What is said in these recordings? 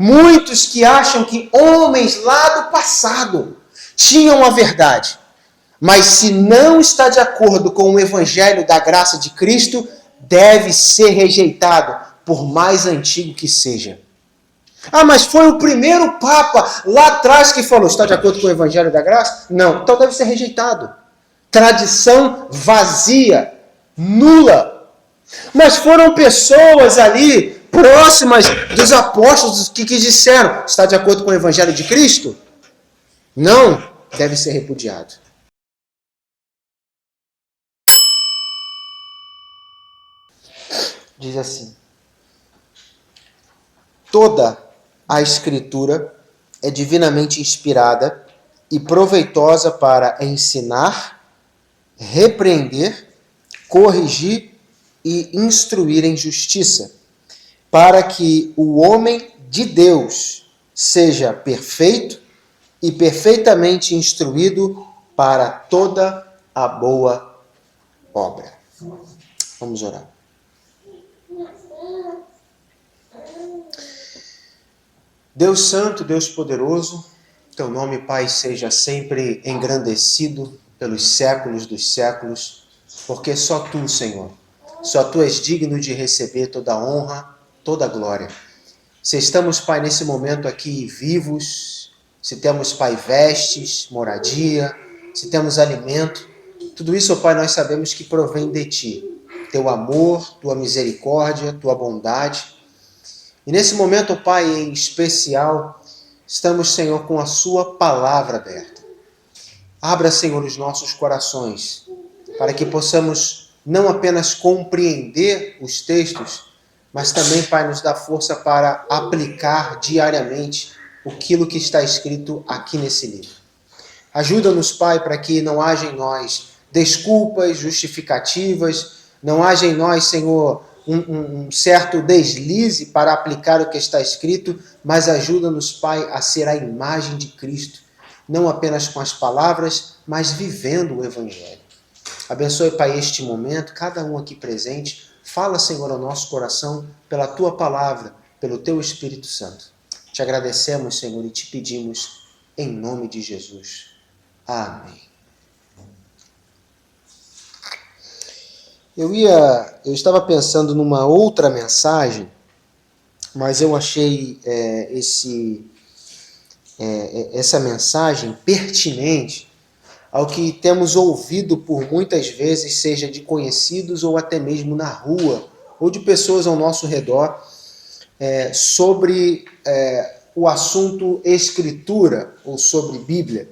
Muitos que acham que homens lá do passado tinham a verdade. Mas se não está de acordo com o evangelho da graça de Cristo, deve ser rejeitado, por mais antigo que seja. Ah, mas foi o primeiro Papa lá atrás que falou, está de acordo com o evangelho da graça? Não, então deve ser rejeitado. Tradição vazia, nula. Mas foram pessoas ali, próximas dos apóstolos, que disseram, está de acordo com o evangelho de Cristo? Não, deve ser repudiado. Diz assim: toda a Escritura é divinamente inspirada e proveitosa para ensinar, repreender, corrigir e instruir em justiça, para que o homem de Deus seja perfeito e perfeitamente instruído para toda a boa obra. Vamos orar. Deus Santo, Deus Poderoso, Teu nome, Pai, seja sempre engrandecido pelos séculos dos séculos, porque só Tu, Senhor, só Tu és digno de receber toda a honra, toda a glória. Se estamos, Pai, nesse momento aqui vivos, se temos, Pai, vestes, moradia, se temos alimento, tudo isso, Pai, nós sabemos que provém de Ti. Teu amor, Tua misericórdia, Tua bondade. E nesse momento, Pai, em especial, estamos, Senhor, com a Sua palavra aberta. Abra, Senhor, os nossos corações, para que possamos não apenas compreender os textos, mas também, Pai, nos dá força para aplicar diariamente aquilo que está escrito aqui nesse livro. Ajuda-nos, Pai, para que não haja em nós desculpas, justificativas, não haja em nós, Senhor, um certo deslize para aplicar o que está escrito, mas ajuda-nos, Pai, a ser a imagem de Cristo, não apenas com as palavras, mas vivendo o Evangelho. Abençoe, Pai, este momento, cada um aqui presente. Fala, Senhor, ao nosso coração pela Tua palavra, pelo Teu Espírito Santo. Te agradecemos, Senhor, e te pedimos em nome de Jesus. Amém. Eu estava pensando numa outra mensagem, mas eu achei essa mensagem pertinente ao que temos ouvido por muitas vezes, seja de conhecidos ou até mesmo na rua, ou de pessoas ao nosso redor, sobre o assunto Escritura, ou sobre Bíblia.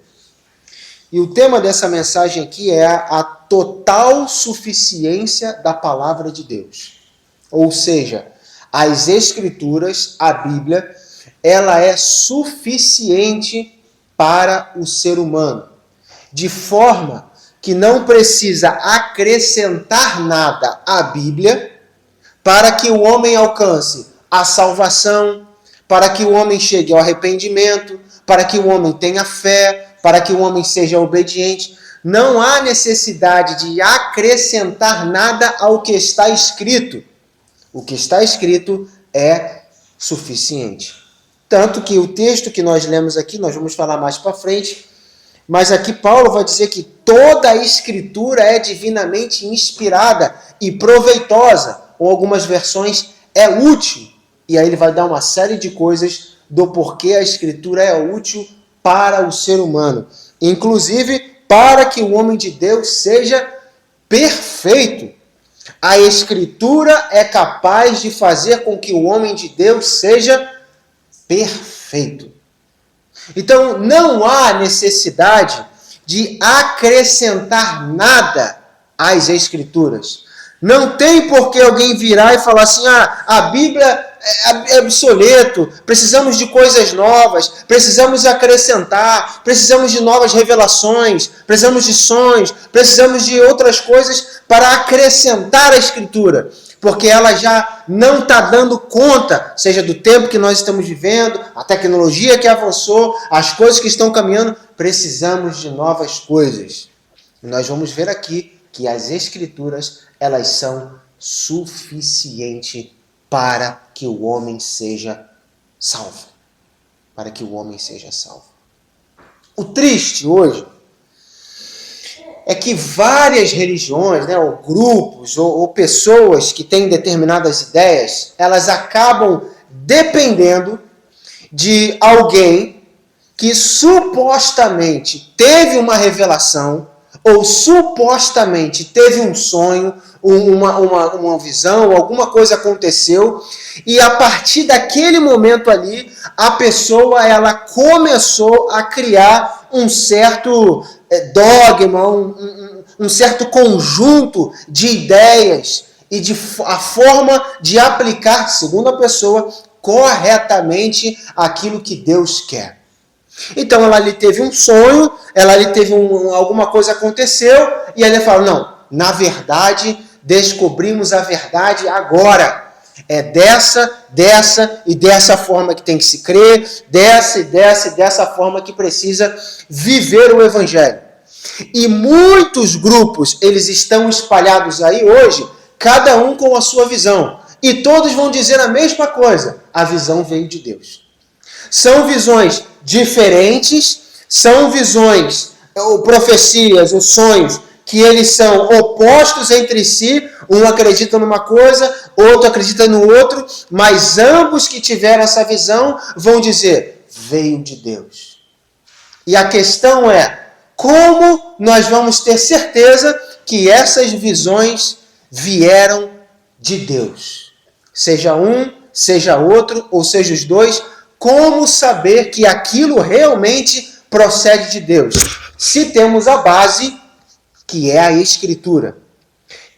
E o tema dessa mensagem aqui é a total suficiência da palavra de Deus. Ou seja, as Escrituras, a Bíblia, ela é suficiente para o ser humano, de forma que não precisa acrescentar nada à Bíblia para que o homem alcance a salvação, para que o homem chegue ao arrependimento, para que o homem tenha fé, para que o homem seja obediente. Não há necessidade de acrescentar nada ao que está escrito. O que está escrito é suficiente. Tanto que o texto que nós lemos aqui, nós vamos falar mais para frente, mas aqui Paulo vai dizer que toda a Escritura é divinamente inspirada e proveitosa, ou algumas versões, é útil. E aí ele vai dar uma série de coisas do porquê a Escritura é útil para o ser humano. Inclusive, para que o homem de Deus seja perfeito. A Escritura é capaz de fazer com que o homem de Deus seja perfeito. Então, não há necessidade de acrescentar nada às Escrituras. Não tem por que alguém virar e falar assim, a Bíblia é obsoleto, precisamos de coisas novas, precisamos acrescentar, precisamos de novas revelações, precisamos de sonhos, precisamos de outras coisas para acrescentar a Escritura, porque ela já não está dando conta, seja do tempo que nós estamos vivendo, a tecnologia que avançou, as coisas que estão caminhando, precisamos de novas coisas. E nós vamos ver aqui que as Escrituras, elas são suficientes para que o homem seja salvo. para que o homem seja salvo. O triste hoje é que várias religiões, né, ou grupos, ou pessoas que têm determinadas ideias, elas acabam dependendo de alguém que supostamente teve uma revelação, ou supostamente teve um sonho, uma visão, alguma coisa aconteceu, e a partir daquele momento ali, a pessoa ela começou a criar um certo dogma, um certo conjunto de ideias e a forma de aplicar, segundo a pessoa, corretamente aquilo que Deus quer. Então ela ali teve um sonho, ela ali teve alguma coisa aconteceu, e ela fala, não, na verdade, descobrimos a verdade agora. É dessa e dessa forma que tem que se crer, dessa e dessa forma que precisa viver o Evangelho. E muitos grupos, eles estão espalhados aí hoje, cada um com a sua visão. E todos vão dizer a mesma coisa, a visão veio de Deus. São visões diferentes, são visões, ou profecias, ou sonhos, que eles são opostos entre si, um acredita numa coisa, outro acredita no outro, mas ambos que tiveram essa visão vão dizer, veio de Deus. E a questão é, como nós vamos ter certeza que essas visões vieram de Deus? Seja um, seja outro, ou seja os dois, como saber que aquilo realmente procede de Deus? Se temos a base, que é a Escritura.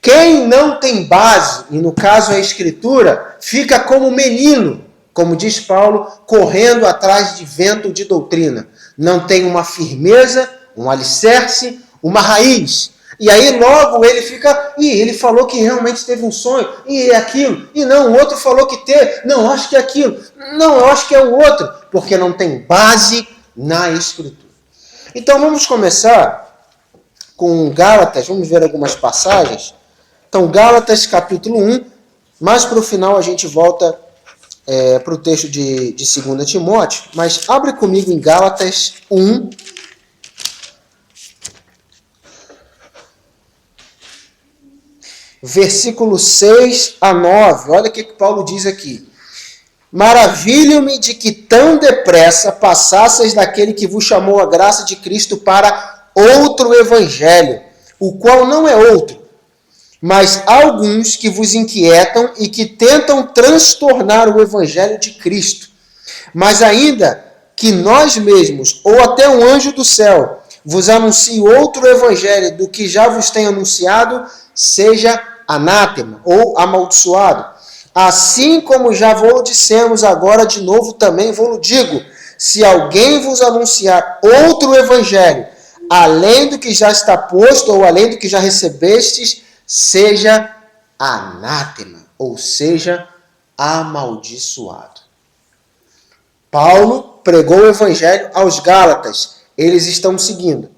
Quem não tem base, e no caso a Escritura, fica como menino, como diz Paulo, correndo atrás de vento de doutrina. Não tem uma firmeza, um alicerce, uma raiz. E aí logo ele fica, ele falou que realmente teve um sonho, e é aquilo, e não, o outro falou que teve, não, acho que é aquilo, não, eu acho que é o outro, porque não tem base na Escritura. Então vamos começar com Gálatas, vamos ver algumas passagens. Então Gálatas capítulo 1, mais para o final a gente volta para o texto de 2 Timóteo, mas abre comigo em Gálatas 1, versículo 6 a 9, olha o que Paulo diz aqui. Maravilho-me de que tão depressa passasseis daquele que vos chamou a graça de Cristo para outro evangelho, o qual não é outro, mas alguns que vos inquietam e que tentam transtornar o evangelho de Cristo. Mas ainda que nós mesmos, ou até um anjo do céu, vos anuncie outro evangelho do que já vos tenho anunciado, seja anátema ou amaldiçoado. Assim como já vos dissemos, agora de novo também vos digo, se alguém vos anunciar outro evangelho, além do que já está posto, ou além do que já recebestes, seja anátema, ou seja, amaldiçoado. Paulo pregou o evangelho aos Gálatas, eles estão seguindo.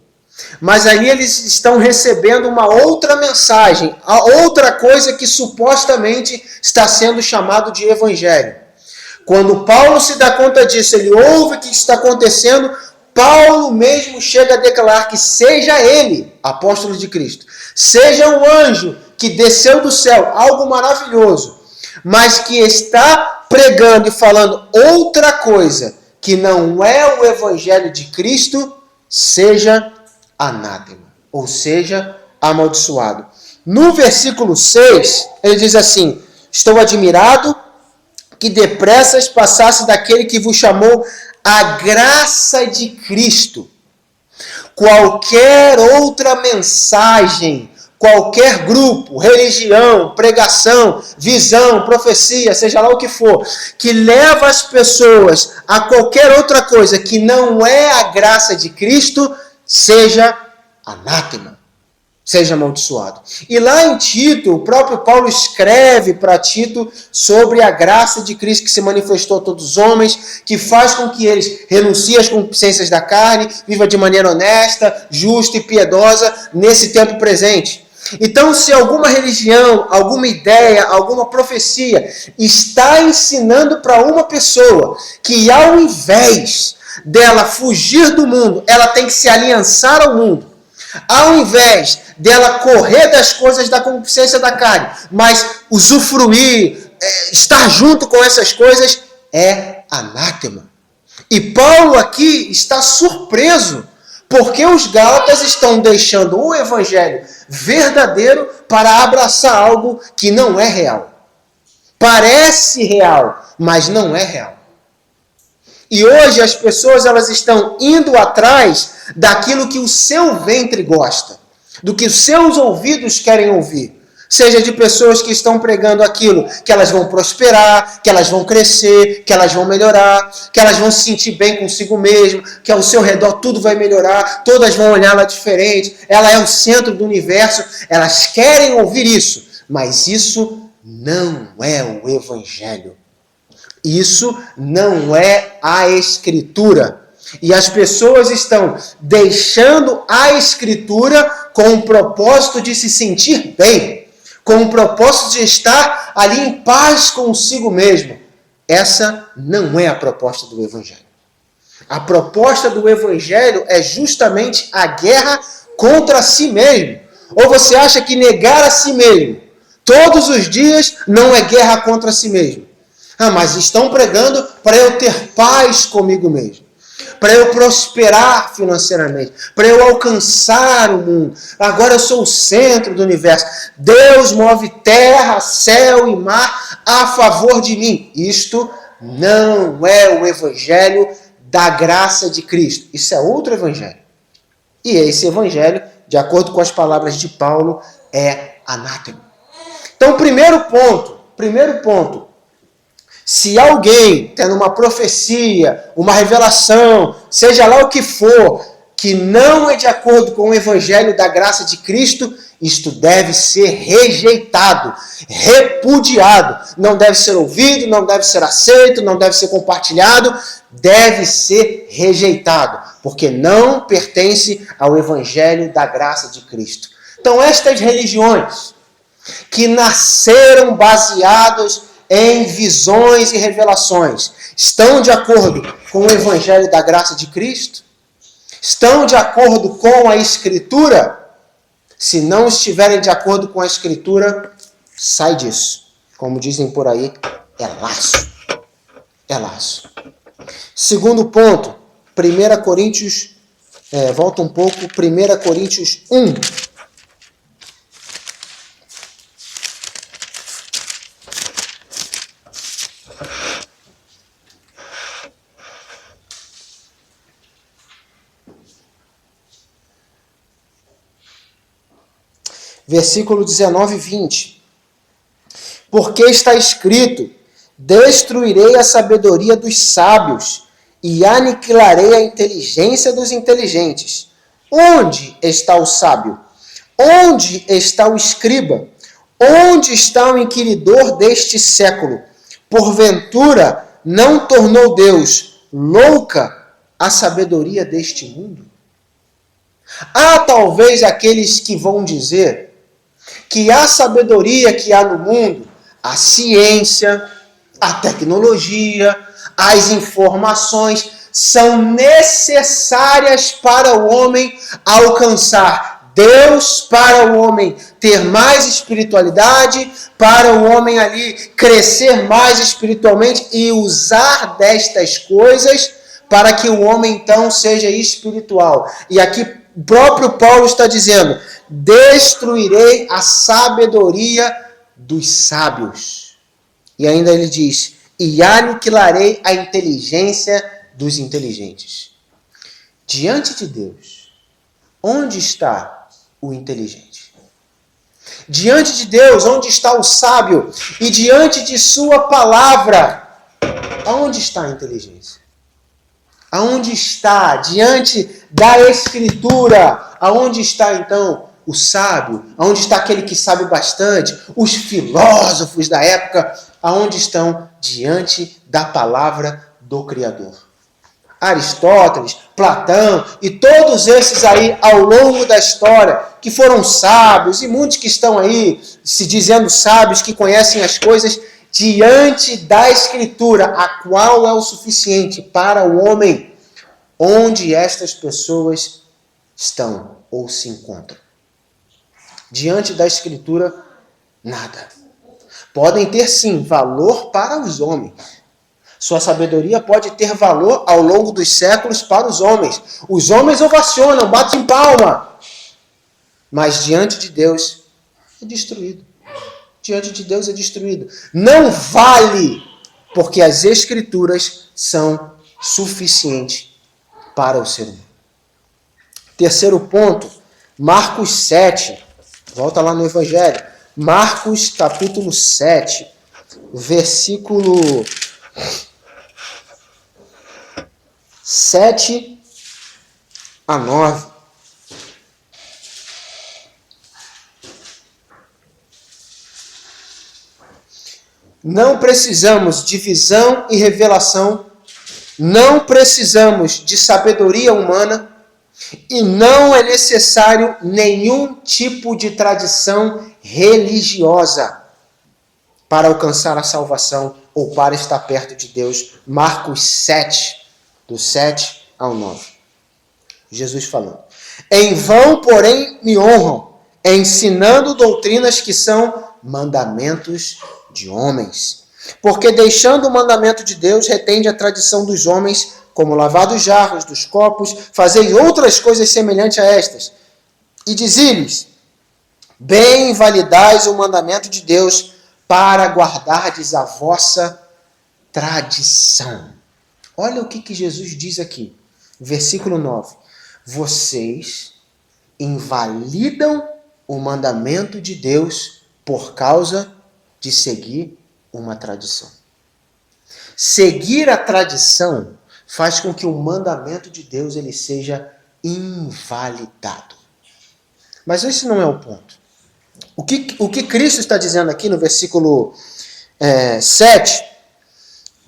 Mas aí eles estão recebendo uma outra mensagem, outra coisa que supostamente está sendo chamado de evangelho. Quando Paulo se dá conta disso, ele ouve o que está acontecendo, Paulo mesmo chega a declarar que seja ele, apóstolo de Cristo, seja um anjo que desceu do céu, algo maravilhoso, mas que está pregando e falando outra coisa, que não é o evangelho de Cristo, seja anátema, ou seja, amaldiçoado. No versículo 6, ele diz assim, estou admirado que depressas passasse daquele que vos chamou a graça de Cristo. Qualquer outra mensagem, qualquer grupo, religião, pregação, visão, profecia, seja lá o que for, que leva as pessoas a qualquer outra coisa que não é a graça de Cristo, seja anátema, seja amaldiçoado. E lá em Tito, o próprio Paulo escreve para Tito sobre a graça de Cristo que se manifestou a todos os homens, que faz com que eles renunciem às concupiscências da carne, vivam de maneira honesta, justa e piedosa nesse tempo presente. Então, se alguma religião, alguma ideia, alguma profecia está ensinando para uma pessoa que ao invés dela fugir do mundo, ela tem que se aliançar ao mundo, ao invés dela correr das coisas da concupiscência da carne, mas usufruir, estar junto com essas coisas, é anátema. E Paulo aqui está surpreso, porque os gálatas estão deixando o evangelho verdadeiro para abraçar algo que não é real. Parece real, mas não é real. E hoje as pessoas elas estão indo atrás daquilo que o seu ventre gosta, do que os seus ouvidos querem ouvir. Seja de pessoas que estão pregando aquilo, que elas vão prosperar, que elas vão crescer, que elas vão melhorar, que elas vão se sentir bem consigo mesmo, que ao seu redor tudo vai melhorar, todas vão olhar ela diferente, ela é o centro do universo, elas querem ouvir isso, mas isso não é o Evangelho. Isso não é a Escritura. E as pessoas estão deixando a Escritura com o propósito de se sentir bem, com o propósito de estar ali em paz consigo mesmo. Essa não é a proposta do Evangelho. A proposta do Evangelho é justamente a guerra contra si mesmo. Ou você acha que negar a si mesmo todos os dias não é guerra contra si mesmo? Mas estão pregando para eu ter paz comigo mesmo, para eu prosperar financeiramente, para eu alcançar o mundo. Agora eu sou o centro do universo. Deus move terra, céu e mar a favor de mim. Isto não é o Evangelho da graça de Cristo. Isso é outro Evangelho. E esse Evangelho, de acordo com as palavras de Paulo, é anátema. Então, primeiro ponto. Se alguém tendo uma profecia, uma revelação, seja lá o que for, que não é de acordo com o Evangelho da graça de Cristo, isto deve ser rejeitado, repudiado. Não deve ser ouvido, não deve ser aceito, não deve ser compartilhado, deve ser rejeitado, porque não pertence ao Evangelho da graça de Cristo. Então, estas religiões que nasceram baseadas em visões e revelações, estão de acordo com o Evangelho da graça de Cristo? Estão de acordo com a Escritura? Se não estiverem de acordo com a Escritura, sai disso. Como dizem por aí, é laço. É laço. Segundo ponto, 1 Coríntios, volta um pouco, 1 Coríntios 1. Versículo 19 e 20. Porque está escrito: destruirei a sabedoria dos sábios e aniquilarei a inteligência dos inteligentes. Onde está o sábio? Onde está o escriba? Onde está o inquiridor deste século? Porventura não tornou Deus louca a sabedoria deste mundo? Há talvez aqueles que vão dizer que a sabedoria que há no mundo, a ciência, a tecnologia, as informações, são necessárias para o homem alcançar Deus, para o homem ter mais espiritualidade, para o homem ali crescer mais espiritualmente e usar destas coisas para que o homem então seja espiritual. E aqui o próprio Paulo está dizendo: destruirei a sabedoria dos sábios. E ainda ele diz: e aniquilarei a inteligência dos inteligentes. Diante de Deus, onde está o inteligente? Diante de Deus, onde está o sábio? E diante de sua palavra, aonde está a inteligência? Aonde está, diante da Escritura, aonde está então o sábio? Aonde está aquele que sabe bastante? Os filósofos da época, aonde estão? Diante da palavra do Criador. Aristóteles, Platão e todos esses aí ao longo da história, que foram sábios, e muitos que estão aí se dizendo sábios, que conhecem as coisas, diante da Escritura, a qual é o suficiente para o homem, onde estas pessoas estão ou se encontram. Diante da Escritura, nada. Podem ter, sim, valor para os homens. Sua sabedoria pode ter valor ao longo dos séculos para os homens. Os homens ovacionam, batem palma. Mas diante de Deus é destruído. Diante de Deus é destruído. Não vale, porque as Escrituras são suficientes para o ser humano. Terceiro ponto, Marcos 7. Volta lá no Evangelho. Marcos capítulo 7, versículo 7 a 9. Não precisamos de visão e revelação, não precisamos de sabedoria humana e não é necessário nenhum tipo de tradição religiosa para alcançar a salvação ou para estar perto de Deus. Marcos 7, do 7 ao 9. Jesus falando. Em vão, porém, me honram, ensinando doutrinas que são mandamentos de homens. Porque deixando o mandamento de Deus, retende a tradição dos homens, como lavar dos jarros, dos copos, fazei outras coisas semelhantes a estas. E dizi-lhes, bem invalidais o mandamento de Deus, para guardardes a vossa tradição. Olha o que Jesus diz aqui, versículo 9. Vocês invalidam o mandamento de Deus por causa de seguir uma tradição. Seguir a tradição faz com que o mandamento de Deus ele seja invalidado. Mas esse não é o ponto. O que Cristo está dizendo aqui no versículo 7,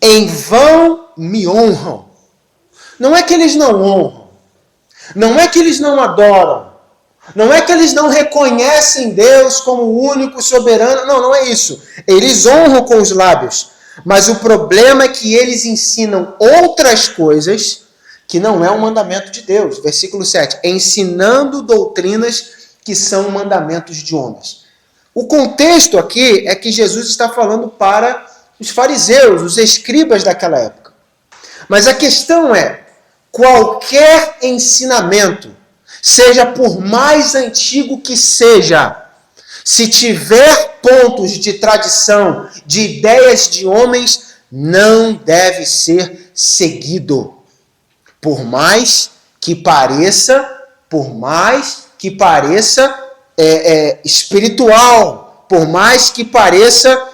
em vão me honram. Não é que eles não honram, não é que eles não adoram, não é que eles não reconhecem Deus como o único soberano, não é isso. Eles honram com os lábios, mas o problema é que eles ensinam outras coisas que não é o mandamento de Deus. Versículo 7, ensinando doutrinas que são mandamentos de homens. O contexto aqui é que Jesus está falando para os fariseus, os escribas daquela época. Mas a questão é, qualquer ensinamento, seja por mais antigo que seja, se tiver pontos de tradição, de ideias de homens, não deve ser seguido. Por mais que pareça espiritual, por mais que pareça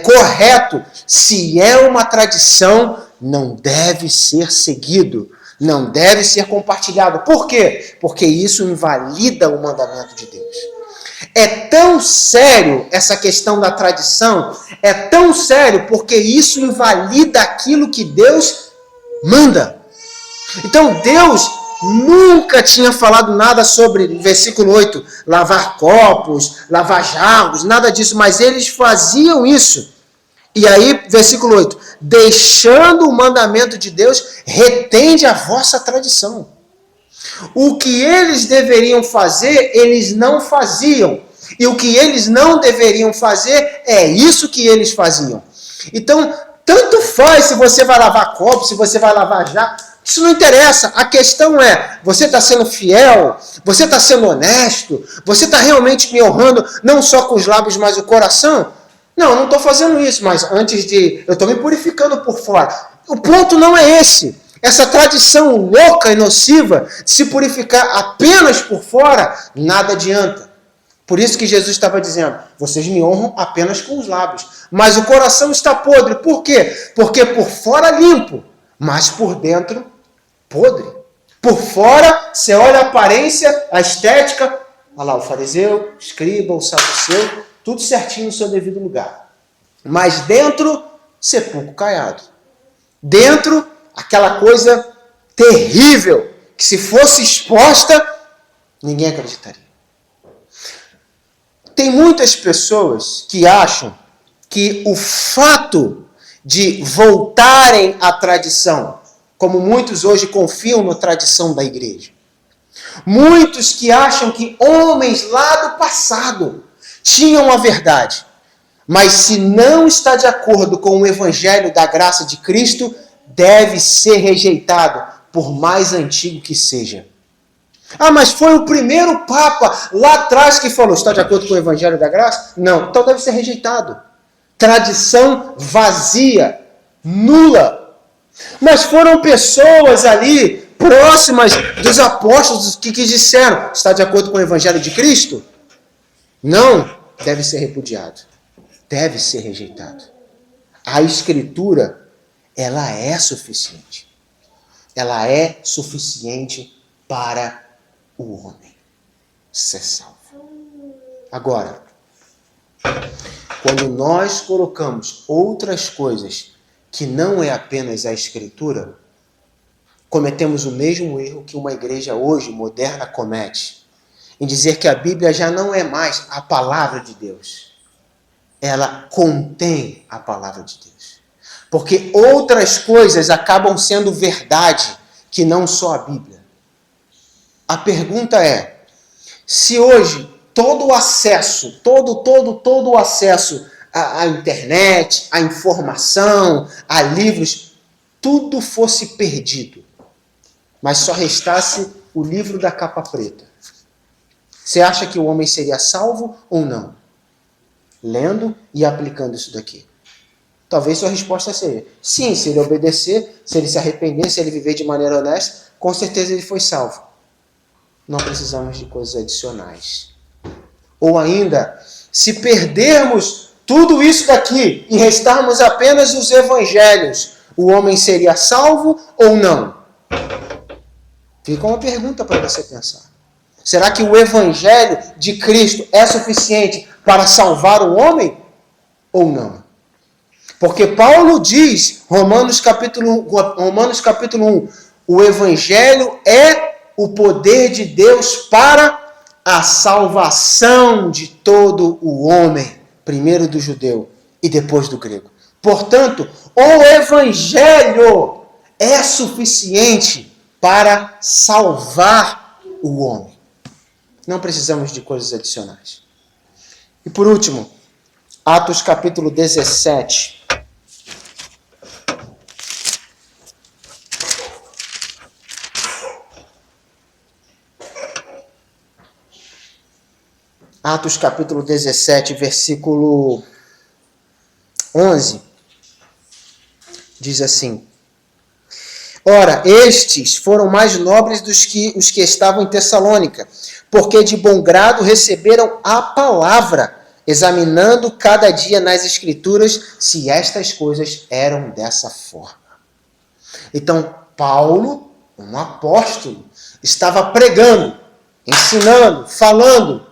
correto, se é uma tradição, não deve ser seguido, não deve ser compartilhado. Por quê? Porque isso invalida o mandamento de Deus. É tão sério essa questão da tradição, é tão sério porque isso invalida aquilo que Deus manda. Então Deus nunca tinha falado nada sobre, versículo 8, lavar copos, lavar jarros, nada disso, mas eles faziam isso. E aí, versículo 8, deixando o mandamento de Deus, retende a vossa tradição. O que eles deveriam fazer, eles não faziam. E o que eles não deveriam fazer, é isso que eles faziam. Então, tanto faz se você vai lavar copo, se você vai lavar jarro, isso não interessa. A questão é, você está sendo fiel, você está sendo honesto, você está realmente me honrando, não só com os lábios, mas o coração? Não estou fazendo isso, mas eu estou me purificando por fora. O ponto não é esse. Essa tradição louca e nociva de se purificar apenas por fora, nada adianta. Por isso que Jesus estava dizendo, vocês me honram apenas com os lábios, mas o coração está podre. Por quê? Porque por fora limpo, mas por dentro podre. Por fora, você olha a aparência, a estética, olha lá o fariseu, o escriba, o saduceu, tudo certinho no seu devido lugar. Mas dentro, sepulcro caiado. Dentro, aquela coisa terrível, que se fosse exposta, ninguém acreditaria. Tem muitas pessoas que acham que o fato de voltarem à tradição, como muitos hoje confiam na tradição da igreja, muitos que acham que homens lá do passado tinham a verdade, mas se não está de acordo com o evangelho da graça de Cristo, deve ser rejeitado, por mais antigo que seja. Ah, mas foi o primeiro Papa lá atrás que falou, está de acordo com o evangelho da graça? Não, então deve ser rejeitado. Tradição vazia, nula. Mas foram pessoas ali, próximas dos apóstolos, que disseram, está de acordo com o evangelho de Cristo? Não, deve ser repudiado. Deve ser rejeitado. A Escritura, ela é suficiente. Ela é suficiente para o homem ser salvo. Agora, quando nós colocamos outras coisas que não é apenas a Escritura, cometemos o mesmo erro que uma igreja hoje, moderna, comete, em dizer que a Bíblia já não é mais a palavra de Deus. Ela contém a palavra de Deus. Porque outras coisas acabam sendo verdade, que não só a Bíblia. A pergunta é, se hoje todo o acesso, todo o acesso à internet, à informação, a livros, tudo fosse perdido, mas só restasse o livro da capa preta, você acha que o homem seria salvo ou não? Lendo e aplicando isso daqui. Talvez sua resposta seja, sim, se ele obedecer, se ele se arrepender, se ele viver de maneira honesta, com certeza ele foi salvo. Não precisamos de coisas adicionais. Ou ainda, se perdermos tudo isso daqui e restarmos apenas os evangelhos, o homem seria salvo ou não? Fica uma pergunta para você pensar. Será que o evangelho de Cristo é suficiente para salvar o homem ou não? Porque Paulo diz, Romanos capítulo 1, o evangelho é o poder de Deus para a salvação de todo o homem, primeiro do judeu e depois do grego. Portanto, o evangelho é suficiente para salvar o homem. Não precisamos de coisas adicionais. E por último, Atos capítulo 17. Atos capítulo 17, versículo 11, diz assim: Ora, estes foram mais nobres dos que os que estavam em Tessalônica, porque de bom grado receberam a palavra, examinando cada dia nas Escrituras se estas coisas eram dessa forma. Então, Paulo, um apóstolo, estava pregando, ensinando, falando,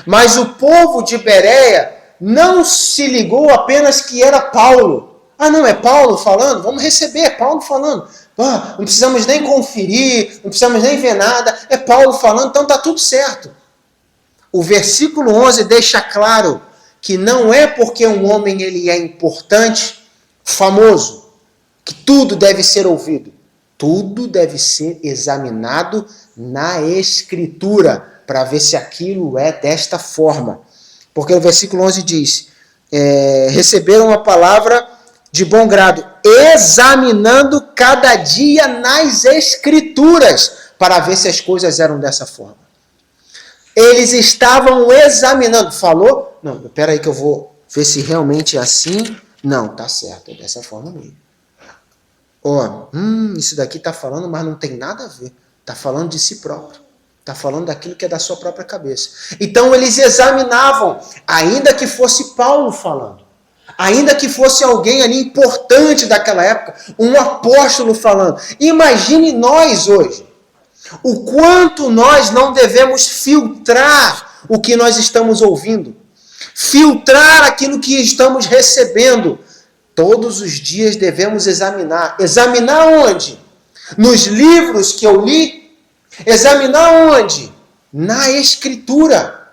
mas o povo de Bereia não se ligou apenas que era Paulo. Ah, não, é Paulo falando? Vamos receber, é Paulo falando. Ah, não precisamos nem conferir, não precisamos nem ver nada, é Paulo falando, então está tudo certo. O versículo 11 deixa claro que não é porque um homem ele é importante, famoso, que tudo deve ser ouvido. Tudo deve ser examinado na Escritura, para ver se aquilo é desta forma. Porque o versículo 11 diz, receberam a palavra de bom grado, examinando cada dia nas Escrituras, para ver se as coisas eram dessa forma. Eles estavam examinando. Falou? Não, espera aí que eu vou ver se realmente é assim. Não, tá certo, é dessa forma mesmo. Isso daqui está falando, mas não tem nada a ver. Está falando de si próprio. Está falando daquilo que é da sua própria cabeça. Então eles examinavam, ainda que fosse Paulo falando, ainda que fosse alguém ali importante daquela época, um apóstolo falando. Imagine nós hoje, o quanto nós não devemos filtrar o que nós estamos ouvindo, filtrar aquilo que estamos recebendo. Todos os dias devemos examinar. Examinar onde? nos livros que eu li, examinar onde? Na Escritura.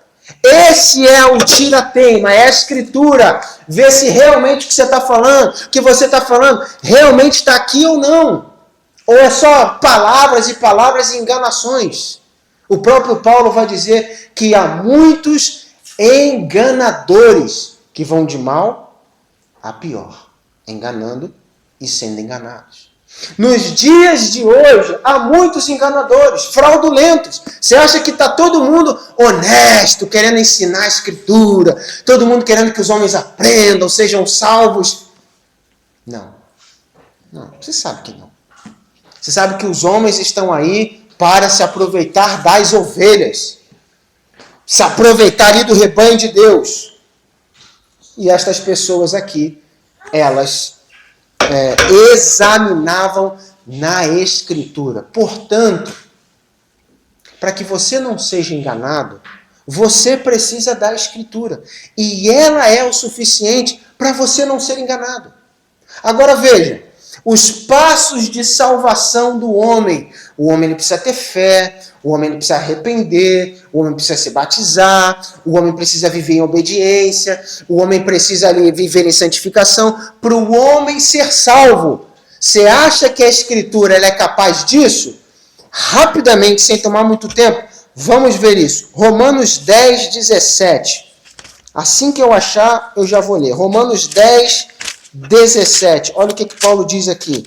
Esse é o tira-teima, é a Escritura. Ver se realmente o que você está falando, o que você está falando, realmente está aqui ou não. Ou é só palavras e palavras e enganações. O próprio Paulo vai dizer que há muitos enganadores que vão de mal a pior, enganando e sendo enganados. Nos dias de hoje, há muitos enganadores, fraudulentos. Você acha que está todo mundo honesto, querendo ensinar a Escritura, todo mundo querendo que os homens aprendam, sejam salvos? Não. Não, você sabe que não. Você sabe que os homens estão aí para se aproveitar das ovelhas, se aproveitar ali do rebanho de Deus. E estas pessoas aqui, elas examinavam na Escritura. Portanto, para que você não seja enganado, você precisa da Escritura. E ela é o suficiente para você não ser enganado. Agora veja, os passos de salvação do homem. O homem ele precisa ter fé, o homem ele precisa arrepender, o homem precisa se batizar, o homem precisa viver em obediência, o homem precisa ali viver em santificação para o homem ser salvo. Você acha que a Escritura ela é capaz disso? Rapidamente, sem tomar muito tempo, vamos ver isso. Romanos 10, 17. Assim que eu achar, eu já vou ler. Romanos 10, 17. Olha o que Paulo diz aqui.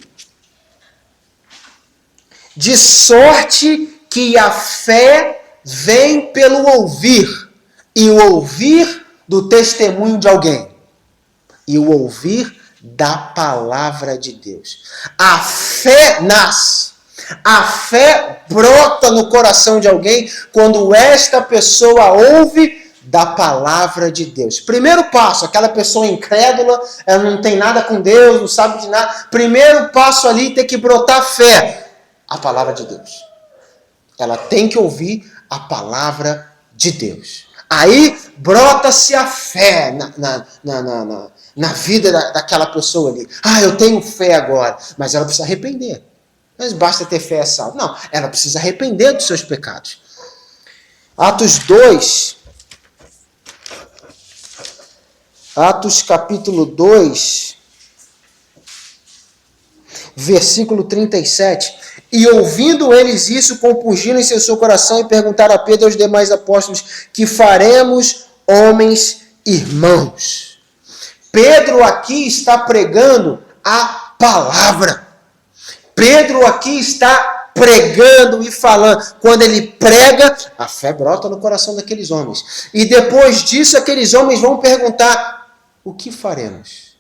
De sorte que a fé vem pelo ouvir, e o ouvir do testemunho de alguém, e o ouvir da palavra de Deus. A fé nasce, a fé brota no coração de alguém quando esta pessoa ouve da palavra de Deus. Primeiro passo, aquela pessoa incrédula, ela não tem nada com Deus, não sabe de nada. Primeiro passo ali tem que brotar fé. A palavra de Deus. Ela tem que ouvir a palavra de Deus. Aí brota-se a fé na vida daquela pessoa ali. Ah, eu tenho fé agora, mas ela precisa arrepender. Mas basta ter fé é salvo. Não, ela precisa arrepender dos seus pecados. Atos 2, Atos capítulo 2, versículo 37. E ouvindo eles isso, compungiram em seu coração e perguntaram a Pedro e aos demais apóstolos: que faremos, homens irmãos? Pedro aqui está pregando a palavra. Pedro aqui está pregando e falando. Quando ele prega, a fé brota no coração daqueles homens. E depois disso, aqueles homens vão perguntar: o que faremos?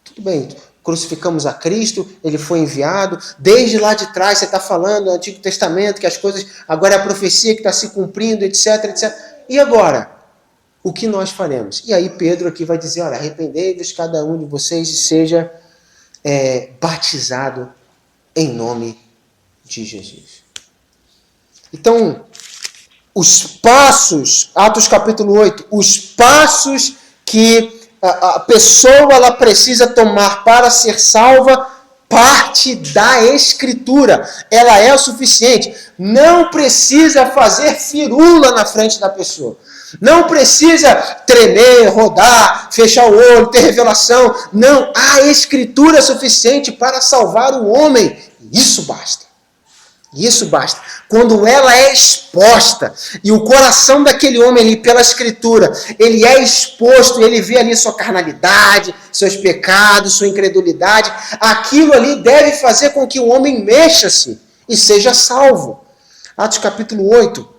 Tudo bem, crucificamos a Cristo, ele foi enviado, desde lá de trás você está falando do Antigo Testamento, que as coisas, agora é a profecia que está se cumprindo, etc, etc. E agora? O que nós faremos? E aí Pedro aqui vai dizer, olha, arrependei-vos cada um de vocês e seja batizado em nome de Jesus. Então, os passos, Atos capítulo 8, os passos que a pessoa ela precisa tomar para ser salva, parte da Escritura. Ela é o suficiente. Não precisa fazer firula na frente da pessoa. Não precisa tremer, rodar, fechar o olho, ter revelação. Não, a Escritura é suficiente para salvar o homem. Isso basta. Isso basta. Quando ela é exposta e o coração daquele homem ali pela Escritura, ele é exposto e ele vê ali sua carnalidade, seus pecados, sua incredulidade, aquilo ali deve fazer com que o homem mexa-se e seja salvo. Atos capítulo 8,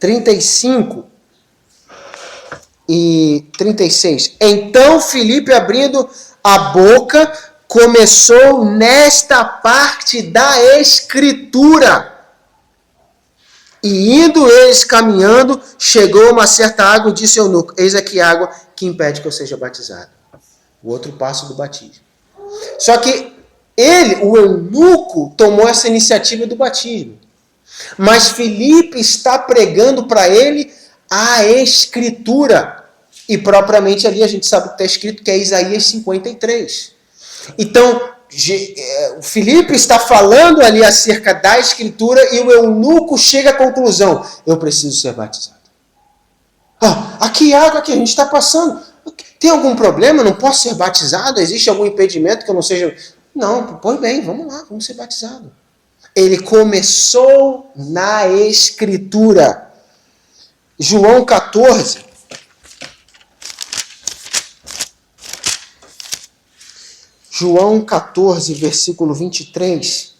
35 e 36. Então Filipe, abrindo a boca, começou nesta parte da Escritura. E indo eles caminhando, chegou a uma certa água e disse ao eunuco: eis aqui água que impede que eu seja batizado. O outro passo do batismo. Só que ele, o eunuco, tomou essa iniciativa do batismo. Mas Filipe está pregando para ele a Escritura. E propriamente ali a gente sabe o que está escrito, que é Isaías 53. Então, O Filipe está falando ali acerca da Escritura e o eunuco chega à conclusão: eu preciso ser batizado. Aqui água que a gente está passando. Tem algum problema? Não posso ser batizado? Existe algum impedimento que eu não seja... Não, pois bem, vamos lá, vamos ser batizados. Ele começou na Escritura. João 14. João 14, versículo 23.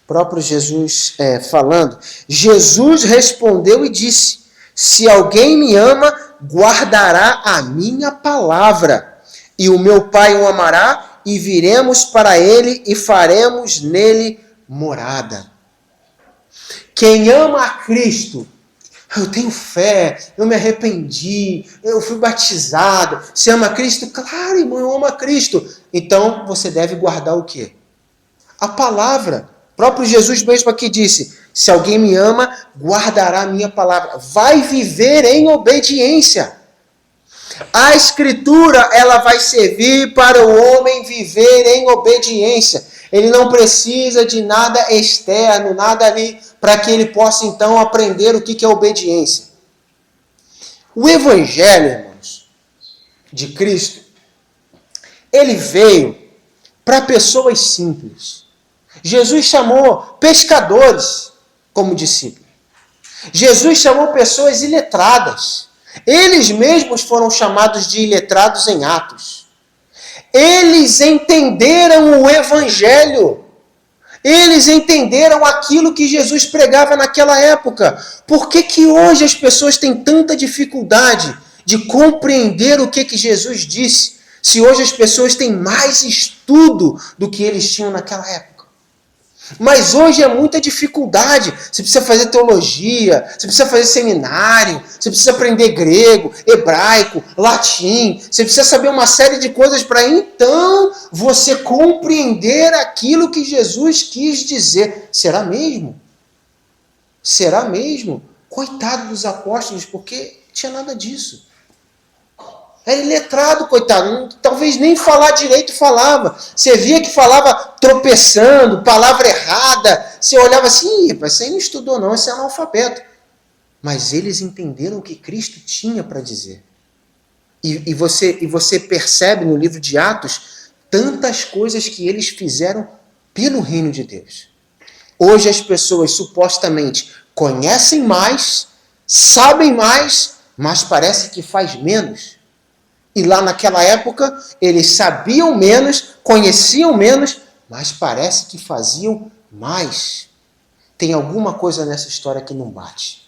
Próprio Jesus falando. Jesus respondeu e disse: se alguém me ama, guardará a minha palavra. E o meu Pai o amará, e viremos para ele e faremos nele morada. Quem ama a Cristo, eu tenho fé, eu me arrependi, eu fui batizado. Você ama Cristo? Claro, irmão, eu amo a Cristo. Então você deve guardar o quê? A palavra. O próprio Jesus mesmo aqui disse: se alguém me ama, guardará a minha palavra. Vai viver em obediência. A Escritura, ela vai servir para o homem viver em obediência. Ele não precisa de nada externo, nada ali, para que ele possa então aprender o que é obediência. O Evangelho, irmãos, de Cristo, ele veio para pessoas simples. Jesus chamou pescadores como discípulos. Jesus chamou pessoas iletradas. Eles mesmos foram chamados de iletrados em Atos. Eles entenderam o Evangelho. Eles entenderam aquilo que Jesus pregava naquela época. Por que hoje as pessoas têm tanta dificuldade de compreender o que Jesus disse, se hoje as pessoas têm mais estudo do que eles tinham naquela época? Mas hoje é muita dificuldade. Você precisa fazer teologia, você precisa fazer seminário, você precisa aprender grego, hebraico, latim. Você precisa saber uma série de coisas para então você compreender aquilo que Jesus quis dizer. Será mesmo? Será mesmo? Coitado dos apóstolos, porque não tinha nada disso. Era iletrado, coitado. Talvez nem falar direito falava. Você via que falava tropeçando, palavra errada. Você olhava assim: esse aí não estudou não, esse é analfabeto. Mas eles entenderam o que Cristo tinha para dizer. E você percebe no livro de Atos tantas coisas que eles fizeram pelo reino de Deus. Hoje as pessoas supostamente conhecem mais, sabem mais, mas parece que faz menos. E lá naquela época, eles sabiam menos, conheciam menos, mas parece que faziam mais. Tem alguma coisa nessa história que não bate.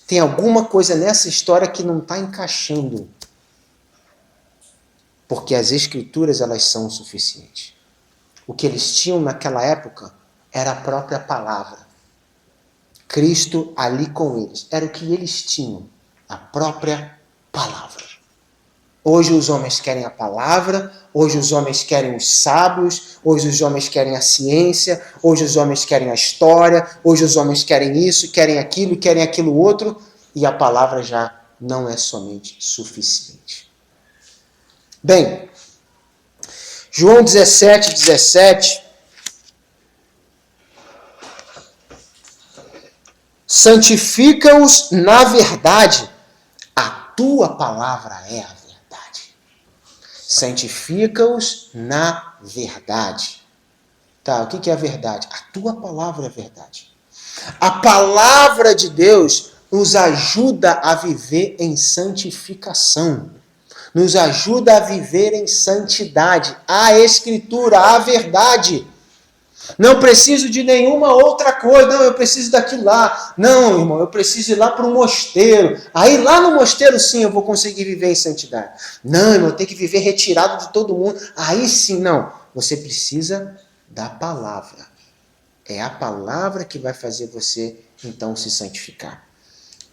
Tem alguma coisa nessa história que não está encaixando. Porque as Escrituras, elas são o suficiente. O que eles tinham naquela época era a própria palavra. Cristo ali com eles. Era o que eles tinham. A própria palavra. Hoje os homens querem a palavra, hoje os homens querem os sábios, hoje os homens querem a ciência, hoje os homens querem a história, hoje os homens querem isso, querem aquilo outro, e a palavra já não é somente suficiente. Bem, João 17. Santifica-os na verdade, a tua palavra é a verdade. Santifica-os na verdade. Tá, o que é a verdade? A tua palavra é a verdade. A palavra de Deus nos ajuda a viver em santificação. Nos ajuda a viver em santidade. A Escritura, a verdade. Não preciso de nenhuma outra coisa. Não, eu preciso daquilo lá. Não, irmão, eu preciso ir lá para um mosteiro. Aí lá no mosteiro, sim, eu vou conseguir viver em santidade. Não, irmão, eu tenho que viver retirado de todo mundo. Aí sim, não. Você precisa da palavra. É a palavra que vai fazer você, então, se santificar.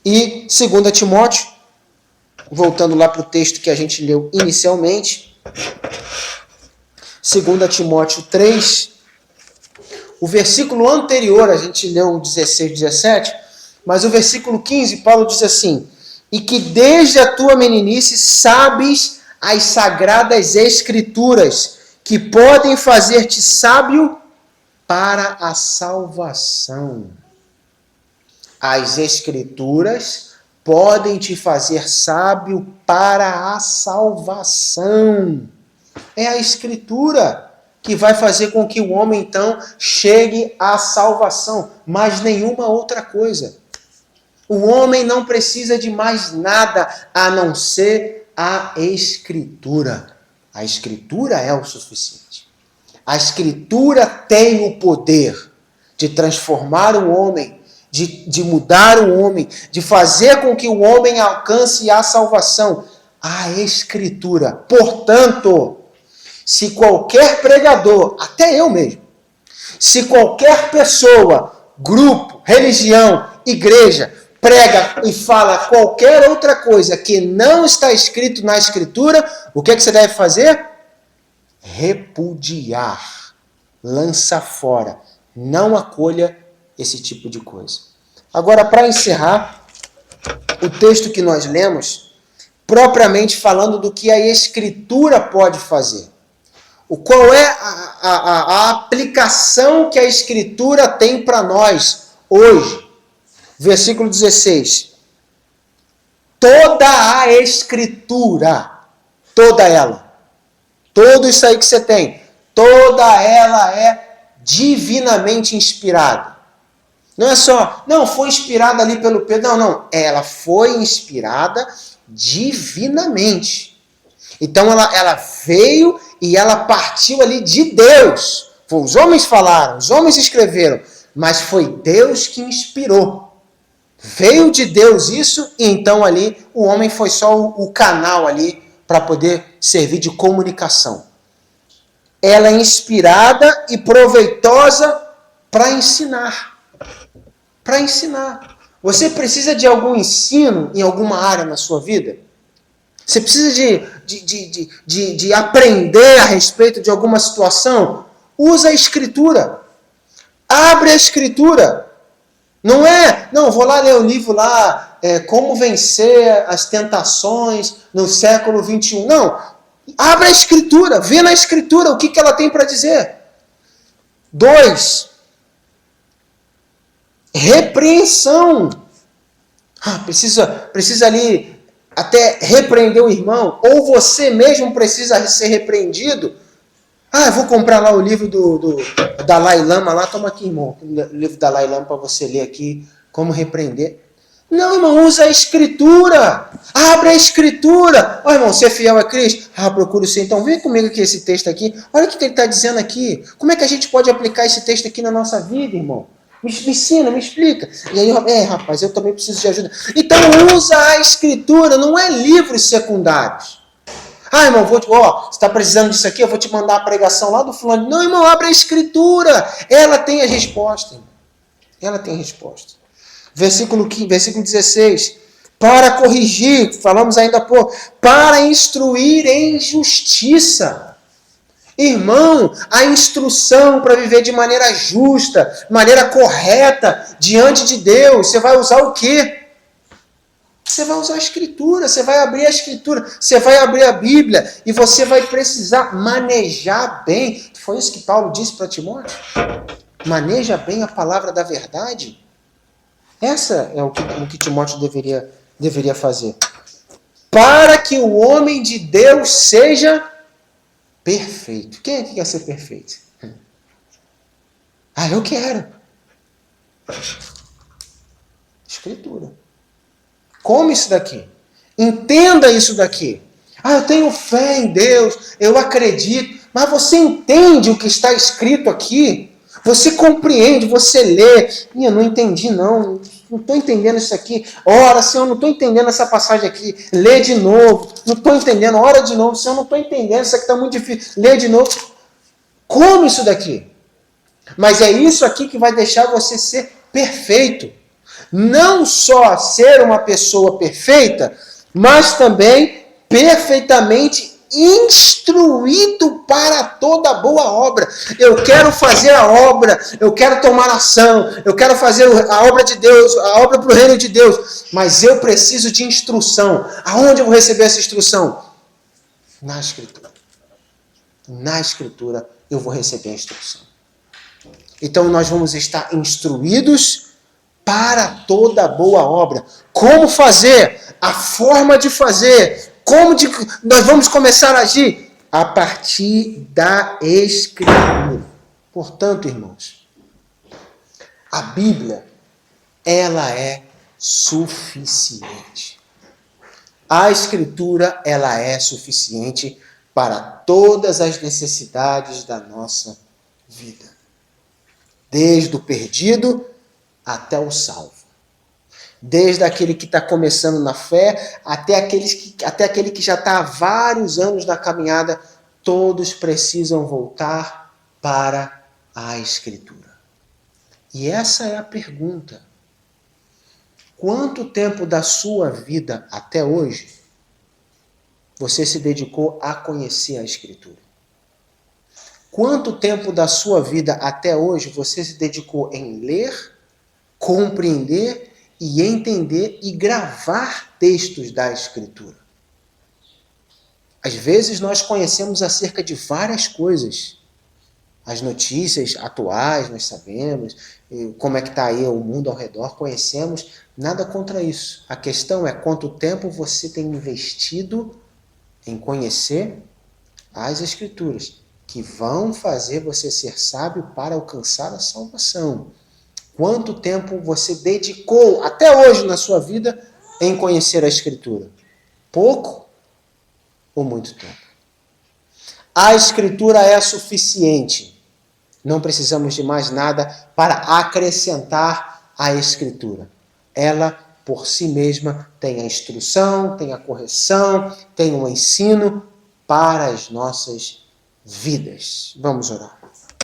E 2 Timóteo, voltando lá para o texto que a gente leu inicialmente, 2 Timóteo 3, o versículo anterior, a gente leu o 16, 17, mas o versículo 15, Paulo diz assim: e que desde a tua meninice sabes as sagradas escrituras, que podem fazer-te sábio para a salvação. As Escrituras podem te fazer sábio para a salvação. É a Escritura que vai fazer com que o homem, então, chegue à salvação, mas nenhuma outra coisa. O homem não precisa de mais nada a não ser a Escritura. A Escritura é o suficiente. A Escritura tem o poder de transformar o homem, de mudar o homem, de fazer com que o homem alcance a salvação. A Escritura. Portanto, se qualquer pregador, até eu mesmo, se qualquer pessoa, grupo, religião, igreja, prega e fala qualquer outra coisa que não está escrito na Escritura, o que você deve fazer? Repudiar. Lança fora. Não acolha esse tipo de coisa. Agora, para encerrar, o texto que nós lemos, propriamente falando do que a Escritura pode fazer. Qual é a aplicação que a Escritura tem para nós hoje? Versículo 16. Toda a Escritura, toda ela, tudo isso aí que você tem, toda ela é divinamente inspirada. Não é só, não, foi inspirada ali pelo Pedro. Não. Ela foi inspirada divinamente. Então ela veio e ela partiu ali de Deus. Os homens falaram, os homens escreveram, mas foi Deus que inspirou. Veio de Deus isso, e então ali o homem foi só o canal ali para poder servir de comunicação. Ela é inspirada e proveitosa para ensinar. Para ensinar. Você precisa de algum ensino em alguma área na sua vida? Você precisa de aprender a respeito de alguma situação? Usa a Escritura. Abre a Escritura. Não, vou lá ler o livro lá, Como Vencer as Tentações no século XXI. Não, abre a Escritura, vê na Escritura o que ela tem para dizer. 2, repreensão. Precisa ali até repreender o irmão, ou você mesmo precisa ser repreendido. Eu vou comprar lá o livro do Dalai Lama lá. Toma aqui, irmão, o livro do Dalai Lama para você ler aqui, como repreender. Não, irmão, usa a Escritura. Abre a Escritura. Irmão, você é fiel a Cristo? Procura o Senhor. Então, vem comigo aqui esse texto aqui. Olha o que ele está dizendo aqui. Como é que a gente pode aplicar esse texto aqui na nossa vida, irmão? Me ensina, me explica. E aí, rapaz, eu também preciso de ajuda. Então, usa a Escritura, não é livros secundários. Irmão, você está precisando disso aqui? Eu vou te mandar a pregação lá do fulano. Não, irmão, abre a Escritura. Ela tem a resposta, irmão. Ela tem a resposta. Versículo 16. Para corrigir, falamos ainda para instruir em justiça. Irmão, a instrução para viver de maneira justa, maneira correta, diante de Deus, você vai usar o quê? Você vai usar a Escritura, você vai abrir a Escritura, você vai abrir a Bíblia e você vai precisar manejar bem. Foi isso que Paulo disse para Timóteo? Maneja bem a palavra da verdade. Essa é o que Timóteo deveria fazer. Para que o homem de Deus seja perfeito. Quem é que quer ser perfeito? Eu quero. Escritura. Come isso daqui. Entenda isso daqui. Eu tenho fé em Deus, eu acredito. Mas você entende o que está escrito aqui? Você compreende, você lê. Eu não entendi não estou entendendo isso aqui. Ora, Senhor, não estou entendendo essa passagem aqui. Lê de novo. Não estou entendendo. Ora de novo. Senhor, não estou entendendo. Isso aqui está muito difícil. Lê de novo. Come isso daqui. Mas é isso aqui que vai deixar você ser perfeito. Não só ser uma pessoa perfeita, mas também perfeitamente instruído para toda boa obra. Eu quero fazer a obra, eu quero tomar ação, eu quero fazer a obra de Deus, a obra para o reino de Deus, mas eu preciso de instrução. Aonde eu vou receber essa instrução? Na Escritura. na Escritura eu vou receber a instrução. Então nós vamos estar instruídos para toda boa obra. Como fazer? A forma de fazer. Nós vamos começar a agir? A partir da Escritura. Portanto, irmãos, a Bíblia, ela é suficiente. A Escritura, ela é suficiente para todas as necessidades da nossa vida. Desde o perdido até o salvo. Desde aquele que está começando na fé, até aquele que já está há vários anos na caminhada, todos precisam voltar para a Escritura. E essa é a pergunta. Quanto tempo da sua vida até hoje você se dedicou a conhecer a Escritura? Quanto tempo da sua vida até hoje você se dedicou em ler, compreender e entender e gravar textos da Escritura? Às vezes nós conhecemos acerca de várias coisas. As notícias atuais, nós sabemos, como é que está aí o mundo ao redor, conhecemos, nada contra isso. A questão é quanto tempo você tem investido em conhecer as Escrituras, que vão fazer você ser sábio para alcançar a salvação. Quanto tempo você dedicou, até hoje na sua vida, em conhecer a Escritura? Pouco ou muito tempo? A Escritura é suficiente. Não precisamos de mais nada para acrescentar à Escritura. Ela, por si mesma, tem a instrução, tem a correção, tem o ensino para as nossas vidas. Vamos orar.